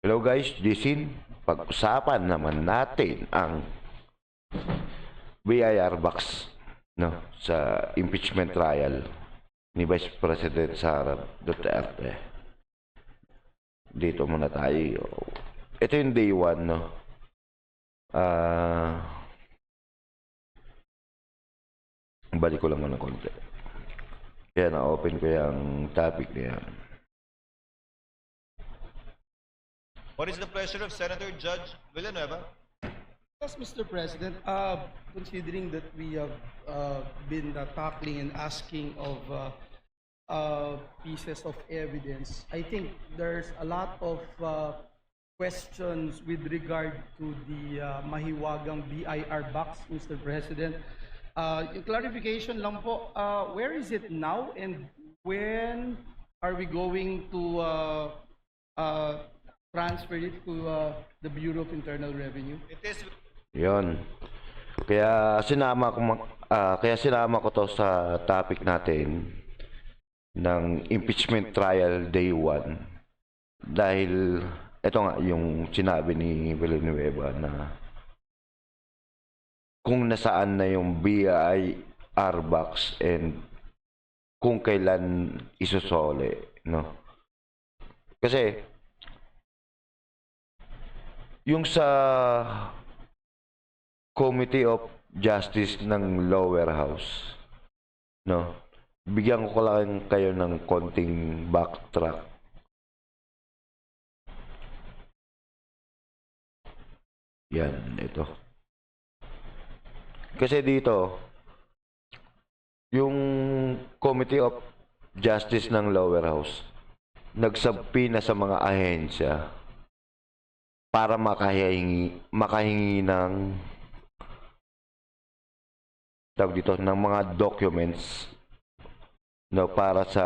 Hello guys, Jisin. Pag-usapan naman natin ang BIR box, no, sa impeachment trial ni Vice President Sara Duterte. Dito muna tayo. Ito yung day 1, no. Balik ko lang muna konti. Kaya na-open ko yung topic na yan. What is the pleasure of Senator Judge Villanueva? Yes, Mr. President, considering that we have been tackling and asking of pieces of evidence, I think there's a lot of questions with regard to the mahiwagang BIR box, Mr. President. Yung clarification lang po, where is it now and when are we going to transfer it to the Bureau of Internal Revenue? It is Yon. Kaya sinama ko to sa topic natin ng impeachment trial day 1 dahil ito nga yung sinabi ni Villanueva na kung nasaan na yung BIR box and kung kailan isusole, no? Kasi yung sa Committee of Justice ng Lower House, no? Bigyan ko lang kayo ng konting backtrack. Yan, ito. Kasi dito, yung Committee of Justice ng Lower House, nagsabpina sa mga ahensya para makahingi ng tawag dito ng mga documents, no, para sa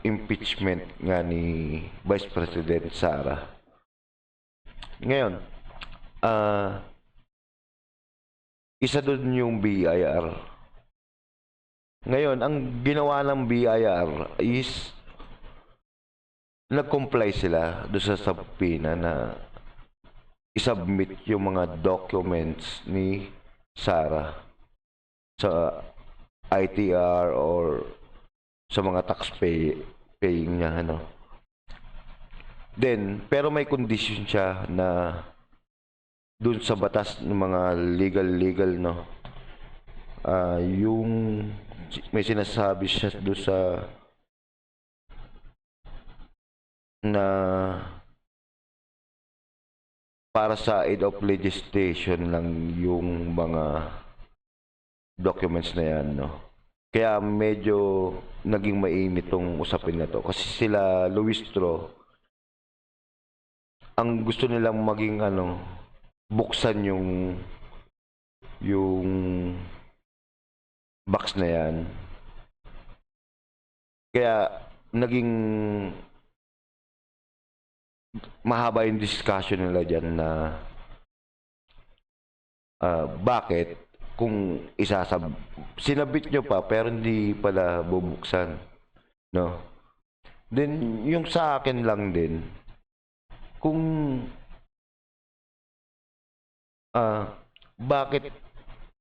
impeachment nga ni Vice President Sara. Ngayon, isa doon yung BIR. Ngayon, ang ginawa ng BIR is nag-comply sila doon sa subpoena na isubmit yung mga documents ni Sara sa ITR or sa mga paying niya, ano. Then, pero may condition siya na dun sa batas ng mga legal, no. Yung may sinasabi siya doon sa na para sa aid of legislation lang yung mga documents na yan, no. Kaya medyo naging mainit tong usapin na to kasi sila Luistro ang gusto nilang maging buksan yung box na yan. Kaya naging mahaba yung discussion nila dyan na bakit kung sinabit nyo pa pero hindi pala bubuksan, no. Then yung sa akin lang din, kung bakit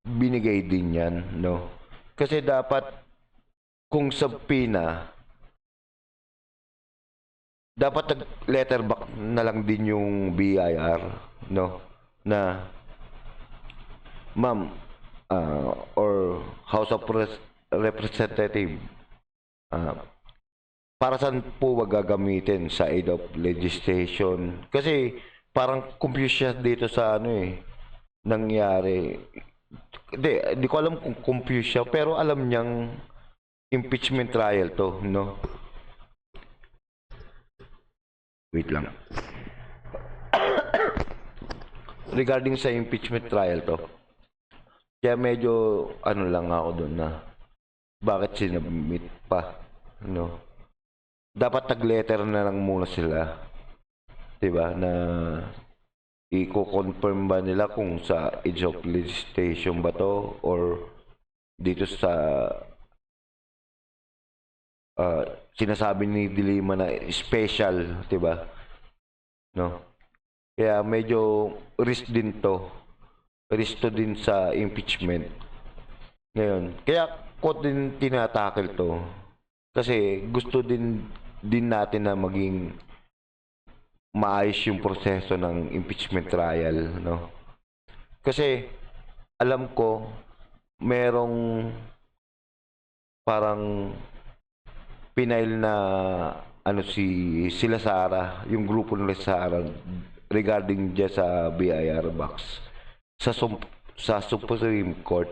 binigay din yan, no. Kasi dapat kung subpoena dapat letterback na lang din yung BIR, no, na ma'am or House of Representative, para saan po gagamitin sa aid of legislation? Kasi parang confused siya dito sa nangyari. Hindi ko alam kung confused siya, pero alam niyang impeachment trial to, no? Wait lang. Regarding sa impeachment trial to, kaya medyo lang ako doon na bakit sinabmit pa, no? Dapat tag-letter na lang muna sila, 'di ba, na i-confirm ba nila kung sa age of legislation ba to or dito sa sinasabi ni Dilima na special, 'di ba? no? Kaya medyo risk din to. Risk to din sa impeachment. Ngayon, kaya ko din tinatakil to. Kasi gusto din natin na maging maayos yung proseso ng impeachment trial, no? Kasi alam ko merong parang pinail na ano sila Sara, yung grupo nila Sara regarding dyan sa BIR box sa Supreme Court,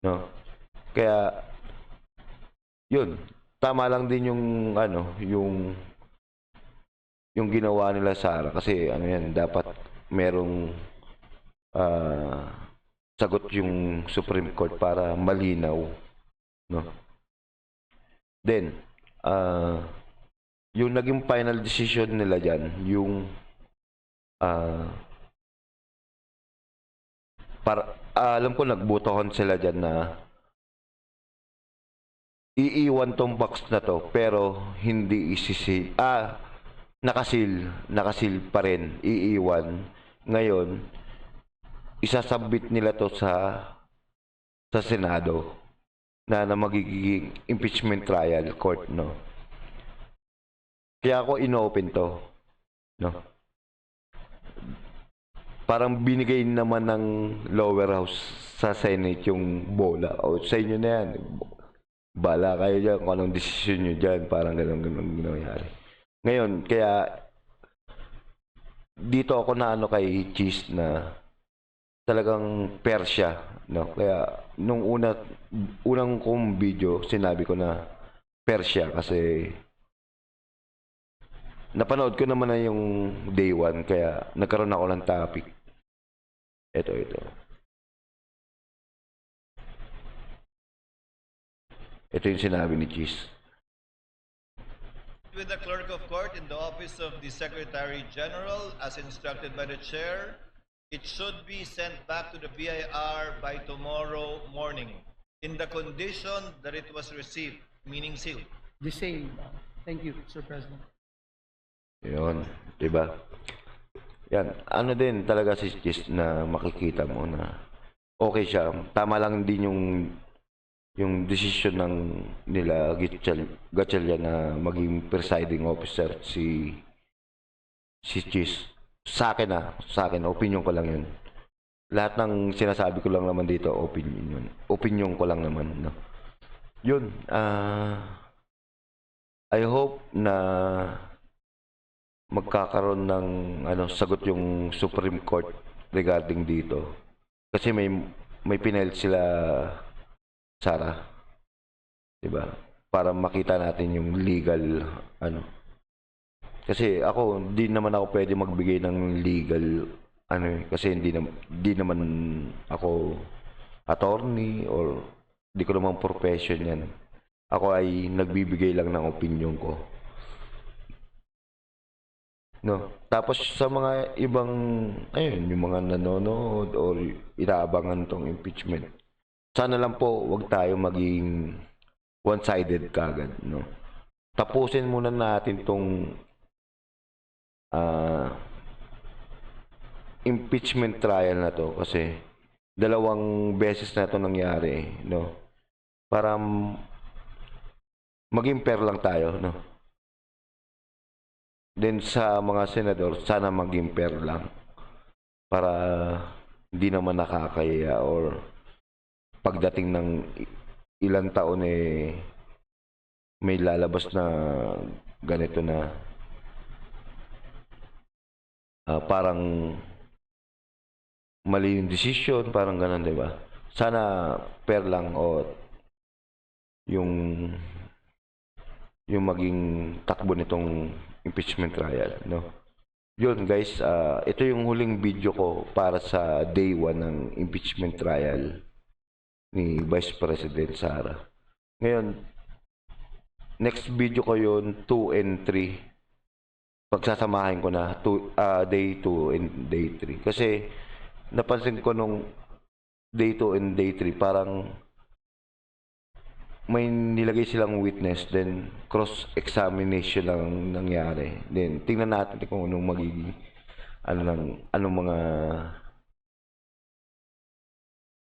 no? Kaya yun, tama lang din yung ano, yung ginawa nila Sara kasi ano yan, dapat merong sagot yung Supreme Court para malinaw, no? Then yung naging final decision nila diyan, yung alam ko nagbotohan sila diyan na iiwan tong box na to pero hindi nakasil pa rin, iiwan. Ngayon isasubmit nila to sa Senado na magiging impeachment trial court, no? Kaya ako inopen to, no? Parang binigay naman ng lower house sa Senate yung bola. O sa inyo na yan. Bala kayo dyan kung anong desisyon nyo dyan. Parang ganun nangyari. Ngayon, kaya dito ako na ano kay Cheese na talagang fair siya, no? Kaya nung unang kong video, sinabi ko na fair siya kasi napanood ko naman na yung day 1 kaya nagkaroon ako ng topic. Ito. Ito yung sinabi ni Cheese. With the clerk of court in the office of the Secretary General as instructed by the chair, it should be sent back to the BIR by tomorrow morning in the condition that it was received, meaning sealed. The same. Thank you, Mr. President. Yun, diba? Yan, ano din talaga si Cheese na makikita mo na okay siya. Tama lang din yung decision ng nila Gatchalian na maging presiding officer si Cheese. Sa akin, opinion ko lang yun. Lahat ng sinasabi ko lang naman dito, opinion yun. Opinion ko lang naman, no? Yun, I hope na magkakaroon ng sagot yung Supreme Court regarding dito. Kasi may pinail sila Sara. 'Di ba? Para makita natin yung legal Kasi ako, di naman ako pwede magbigay ng legal kasi hindi naman ako attorney or di ko naman profession yan. Ako ay nagbibigay lang ng opinion ko. No. Tapos sa mga ibang yung mga nanonood or inaabangan tong impeachment. Sana lang po wag tayo maging one-sided kagad, no. Tapusin muna natin tong impeachment trial na to kasi 2 beses na to nangyari, no. Para maging fair lang tayo, no. Then sa mga senador, sana maging fair lang para hindi naman nakakaya or pagdating ng ilang taon may lalabas na ganito na parang mali yung decision, parang ganun, di ba? Sana fair lang o yung maging takbo nitong impeachment trial, no? Yun guys, ito yung huling video ko para sa day 1 ng impeachment trial ni Vice President Sara. Ngayon, next video ko yun, 2 and 3. Pagsasamahin ko na day 2 and day 3. Kasi napansin ko nung day 2 and day 3 parang may nilagay silang witness, then cross-examination lang nangyari. Then tingnan natin kung anong magiging anong mga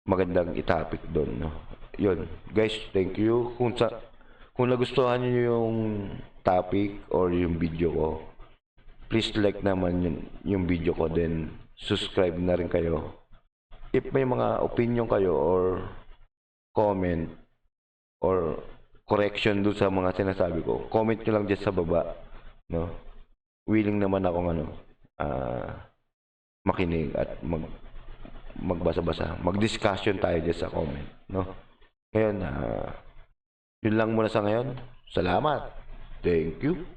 magandang itapik doon, no. Yun, guys, thank you. Kung nagustuhan niyo yung topic or yung video ko, please like naman yung video ko, then subscribe na rin kayo. If may mga opinion kayo or comment or correction doon sa mga sinasabi ko, comment nyo lang dyan sa baba, no. Willing naman akong makinig at magbasa-basa, mag-discussion tayo dyan sa comment, no. Ngayon, yun lang muna sa ngayon. Salamat. Thank you.